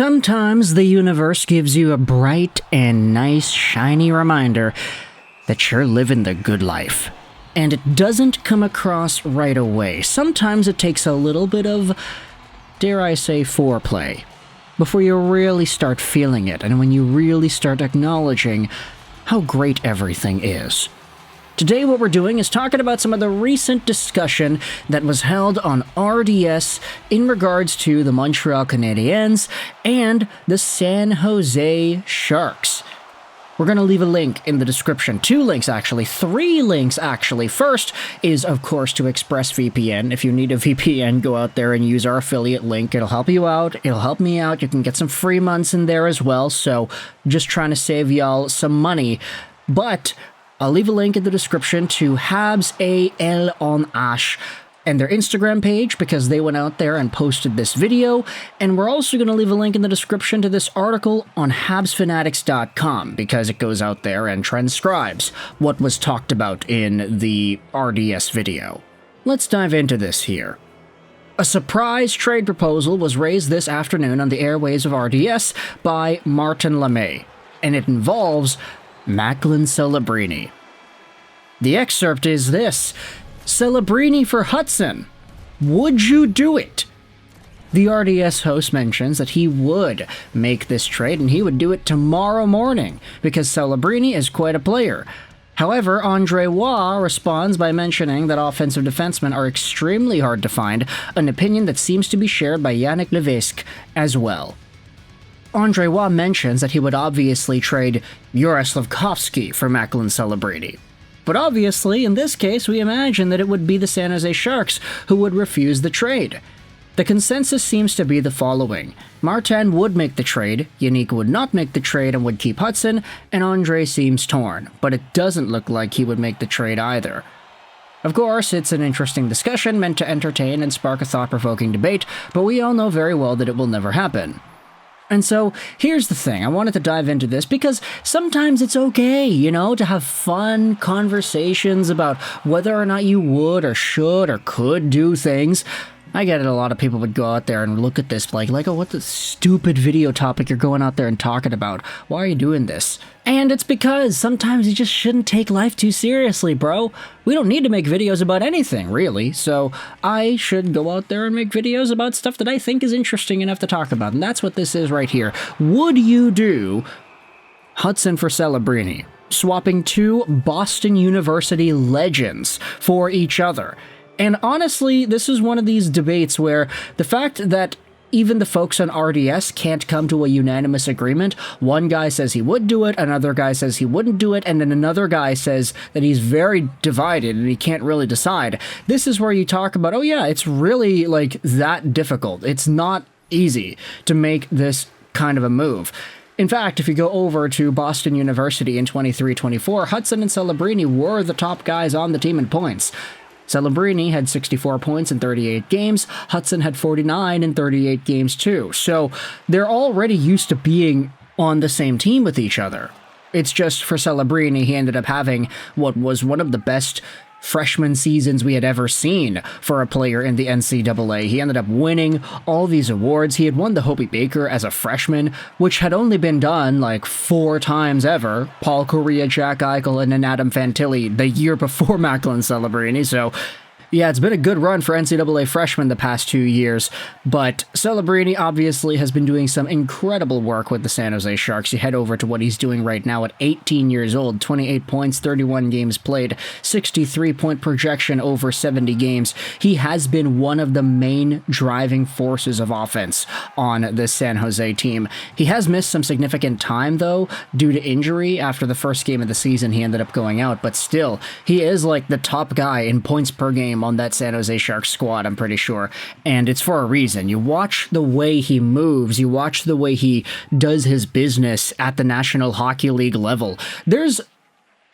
Sometimes the universe gives you a bright and nice shiny reminder that you're living the good life. And it doesn't come across right away. Sometimes it takes a little bit of, dare I say, foreplay before you really start feeling it and when you really start acknowledging how great everything is. Today what we're doing is talking about some of the recent discussion that was held on RDS in regards to the Montreal Canadiens and the San Jose Sharks. We're going to leave a link in the description. 2 links actually, 3 links actually. First is, of course, to ExpressVPN. If you need a VPN, go out there and use our affiliate link. It'll help you out. It'll help me out. You can get some free months in there as well. So just trying to save y'all some money. But I'll leave a link in the description to Habs AL on Ash and their Instagram page because they went out there and posted this video. And we're also going to leave a link in the description to this article on HabsFanatics.com because it goes out there and transcribes what was talked about in the RDS video. Let's dive into this here. A surprise trade proposal was raised this afternoon on the airwaves of RDS by Martin LeMay, and it involves Macklin Celebrini. The excerpt is this: Celebrini for Hutson. Would you do it? The RDS host mentions that he would make this trade and he would do it tomorrow morning because Celebrini is quite a player. However, Andre Waugh responds by mentioning that offensive defensemen are extremely hard to find, an opinion that seems to be shared by Yannick Levesk as well. Andre Waugh mentions that he would obviously trade Juraj Slafkovsky for Macklin Celebrini. But obviously, in this case, we imagine that it would be the San Jose Sharks who would refuse the trade. The consensus seems to be the following. Martin would make the trade, Yannick would not make the trade and would keep Hutson, and Andre seems torn, but it doesn't look like he would make the trade either. Of course, it's an interesting discussion meant to entertain and spark a thought-provoking debate, but we all know very well that it will never happen. And so, here's the thing, I wanted to dive into this because sometimes it's okay, to have fun conversations about whether or not you would or should or could do things. I get it, a lot of people would go out there and look at this like, oh, what the stupid video topic you're going out there and talking about? Why are you doing this? And it's because sometimes you just shouldn't take life too seriously, bro. We don't need to make videos about anything, really, so I should go out there and make videos about stuff that I think is interesting enough to talk about, and that's what this is right here. Would you do Hutson for Celebrini, swapping 2 Boston University legends for each other? And honestly, this is one of these debates where the fact that even the folks on RDS can't come to a unanimous agreement. One guy says he would do it, another guy says he wouldn't do it, and then another guy says that he's very divided and he can't really decide. This is where you talk about, oh yeah, it's really that difficult. It's not easy to make this kind of a move. In fact, if you go over to Boston University in 23-24, Hutson and Celebrini were the top guys on the team in points. Celebrini had 64 points in 38 games, Hutson had 49 in 38 games too, so they're already used to being on the same team with each other. It's just for Celebrini, he ended up having what was one of the best freshman seasons we had ever seen for a player in the NCAA. He ended up winning all these awards. He had won the Hobey Baker as a freshman, which had only been done 4 times ever. Paul Correa, Jack Eichel, and then Adam Fantilli the year before Macklin Celebrini, so yeah, it's been a good run for NCAA freshmen the past 2 years, but Celebrini obviously has been doing some incredible work with the San Jose Sharks. You head over to what he's doing right now at 18 years old, 28 points, 31 games played, 63-point projection over 70 games. He has been one of the main driving forces of offense on the San Jose team. He has missed some significant time, though, due to injury. After the first game of the season, he ended up going out, but still, he is the top guy in points per game on that San Jose Sharks squad, I'm pretty sure, and it's for a reason. You watch the way he moves, you watch the way he does his business at the National Hockey League level. There's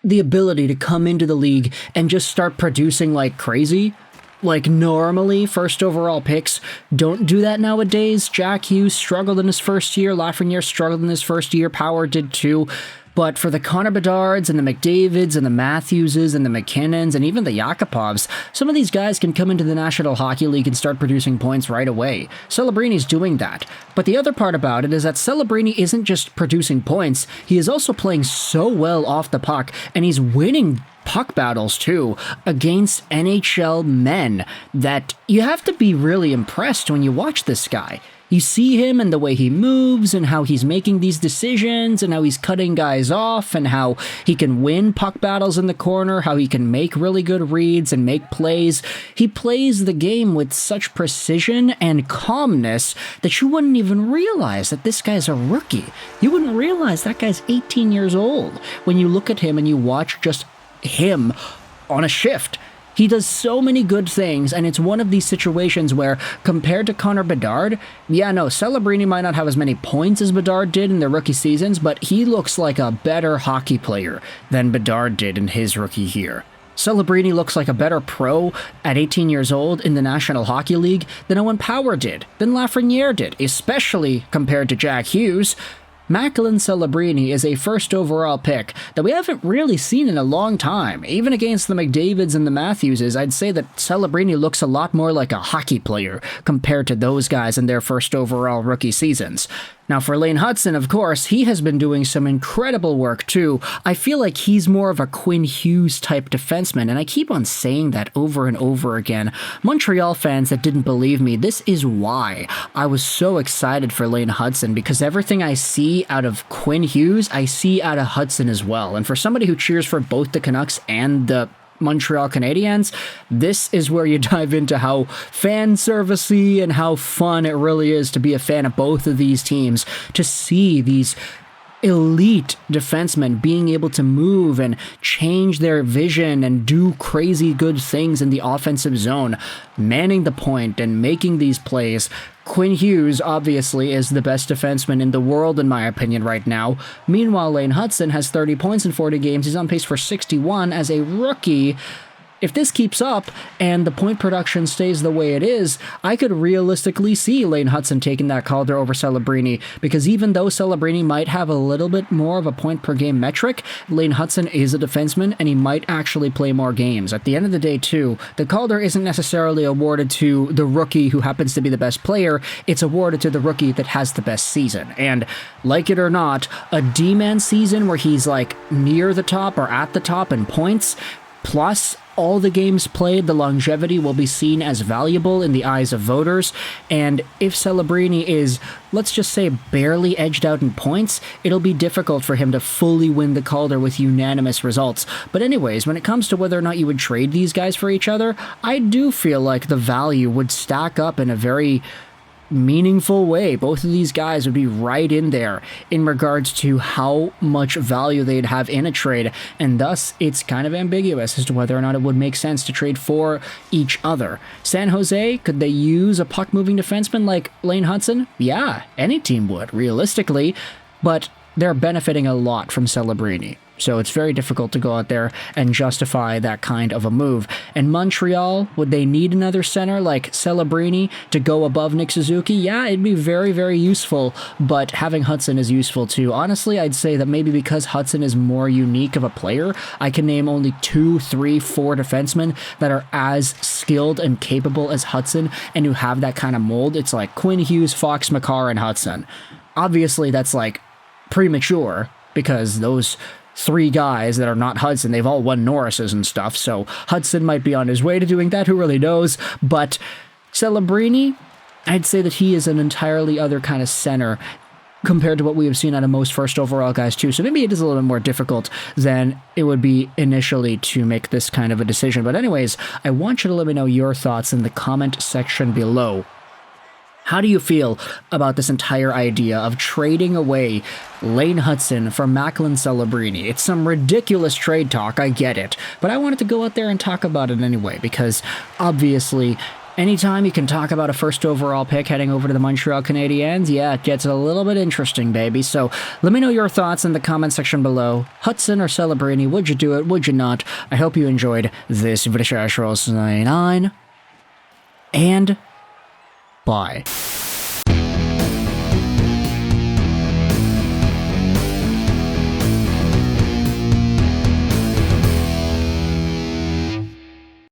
the ability to come into the league and just start producing like crazy. Normally, first overall picks don't do that nowadays. Jack Hughes struggled in his first year, Lafreniere struggled in his first year, Power did too. But for the Connor Bedards and the McDavids and the Matthewses and the McKinnons and even the Yakupovs, some of these guys can come into the National Hockey League and start producing points right away. Celebrini's doing that. But the other part about it is that Celebrini isn't just producing points, he is also playing so well off the puck, and he's winning puck battles too against NHL men that you have to be really impressed when you watch this guy. You see him and the way he moves and how he's making these decisions and how he's cutting guys off and how he can win puck battles in the corner, how he can make really good reads and make plays. He plays the game with such precision and calmness that you wouldn't even realize that this guy's a rookie. You wouldn't realize that guy's 18 years old when you look at him and you watch just him on a shift. He does so many good things, and it's one of these situations where, compared to Connor Bedard, Celebrini might not have as many points as Bedard did in their rookie seasons, but he looks like a better hockey player than Bedard did in his rookie year. Celebrini looks like a better pro at 18 years old in the National Hockey League than Owen Power did, than Lafreniere did, especially compared to Jack Hughes. Macklin Celebrini is a first overall pick that we haven't really seen in a long time. Even against the McDavids and the Matthewses, I'd say that Celebrini looks a lot more like a hockey player compared to those guys in their first overall rookie seasons. Now for Lane Hutson, of course, he has been doing some incredible work too. I feel like he's more of a Quinn Hughes type defenseman, and I keep on saying that over and over again. Montreal fans that didn't believe me, this is why I was so excited for Lane Hutson, because everything I see out of Quinn Hughes, I see out of Hutson as well. And for somebody who cheers for both the Canucks and the Montreal Canadiens, this is where you dive into how fan servicey and how fun it really is to be a fan of both of these teams, to see these elite defensemen being able to move and change their vision and do crazy good things in the offensive zone, manning the point and making these plays. Quinn Hughes, obviously, is the best defenseman in the world, in my opinion, right now. Meanwhile, Lane Hutson has 30 points in 40 games. He's on pace for 61 as a rookie. If this keeps up and the point production stays the way it is, I could realistically see Lane Hutson taking that Calder over Celebrini, because even though Celebrini might have a little bit more of a point per game metric, Lane Hutson is a defenseman and he might actually play more games. At the end of the day too, the Calder isn't necessarily awarded to the rookie who happens to be the best player, it's awarded to the rookie that has the best season. And like it or not, a D-man season where he's like near the top or at the top in points, plus all the games played, the longevity will be seen as valuable in the eyes of voters. And if Celebrini is, let's just say, barely edged out in points, it'll be difficult for him to fully win the Calder with unanimous results. But anyways, when it comes to whether or not you would trade these guys for each other, I do feel like the value would stack up in a very meaningful way. Both of these guys would be right in there in regards to how much value they'd have in a trade, and thus it's kind of ambiguous as to whether or not it would make sense to trade for each other. San Jose, could they use a puck-moving defenseman like Lane Hutson? Yeah, any team would, realistically, but they're benefiting a lot from Celebrini. So it's very difficult to go out there and justify that kind of a move. And Montreal, would they need another center like Celebrini to go above Nick Suzuki? Yeah, it'd be very, very useful, but having Hutson is useful too. Honestly, I'd say that maybe because Hutson is more unique of a player, I can name only 2, 3, 4 defensemen that are as skilled and capable as Hutson and who have that kind of mold. It's like Quinn Hughes, Fox, McCarr, and Hutson. Obviously, that's like premature because those 3 guys that are not Hudson, they've all won Norrises and stuff, so Hutson might be on his way to doing that, who really knows, but Celebrini, I'd say that he is an entirely other kind of center compared to what we have seen out of most first overall guys too, so maybe it is a little bit more difficult than it would be initially to make this kind of a decision. But anyways, I want you to let me know your thoughts in the comment section below. How do you feel about this entire idea of trading away Lane Hutson for Macklin Celebrini? It's some ridiculous trade talk, I get it, but I wanted to go out there and talk about it anyway, because obviously, anytime you can talk about a first overall pick heading over to the Montreal Canadiens, yeah, it gets a little bit interesting, baby. So let me know your thoughts in the comment section below. Hutson or Celebrini, would you do it, would you not? I hope you enjoyed this video, and bye.